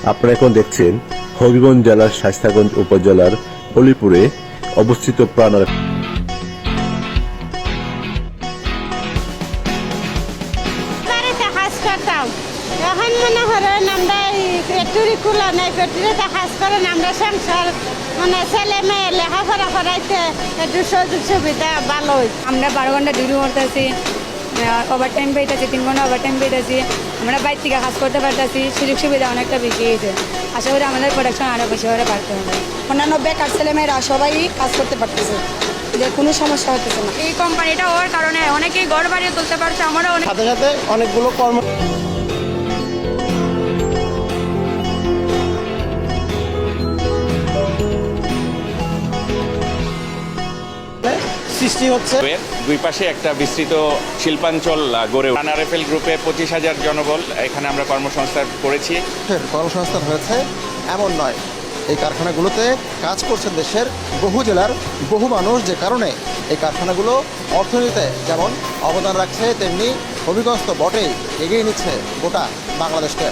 আপনারা এখন দেখছেন হবিগঞ্জ জেলার শায়েস্তাগঞ্জ উপজেলার হলিপুরে অবস্থিত প্রাণার বাড়িতে কাজ করতাম। এখন মনে করেন আমরা ফ্যাক্টরি খোলা নাই, ফ্যাক্টরিতে কাজ করেন আমরা সংসার মানে ছেলে মেয়ে লেখাপড়া করাইতে একটু সুযোগ সুবিধা ভালো হয়েছে। আমরা 12 ঘন্টা ডিউটি করতেছি, ওভার টাইম পেয়েছি, 3 ঘন্টা ওভার টাইম পেয়েছি। আমরা বাইর থেকে কাজ করতে পারতেছি, সুযোগ সুবিধা অনেকটা বেশি হয়েছে। আশা করি আমাদের প্রোডাকশন আরও বেশি করে বাড়তে হবে। অন্যান্য বেকার ছেলেমেয়েরা সবাই কাজ করতে পারতেছে, যে কোনো সমস্যা হতেছে না। এই কোম্পানিটা হওয়ার কারণে অনেকেই ঘর বাড়িয়ে তুলতে পারছে। আমারও অনেক সাথে সাথে অনেকগুলো কর্ম সৃষ্টি হচ্ছে। দুই পাশে একটা বিস্তৃত শিল্পাঞ্চল গড়ে আরএফএল গ্রুপে 25,000 জনবল এখানে আমরা কর্মসংস্থান করেছি। কর্মসংস্থান হয়েছে এমন নয়, এই কারখানাগুলোতে কাজ করছে দেশের বহু জেলার বহু মানুষ, যে কারণে এই কারখানাগুলো অর্থনীতিতে যেমন অবদান রাখছে, তেমনি হবিগঞ্জ তো বটেই এগিয়ে নিচ্ছে গোটা বাংলাদেশকে।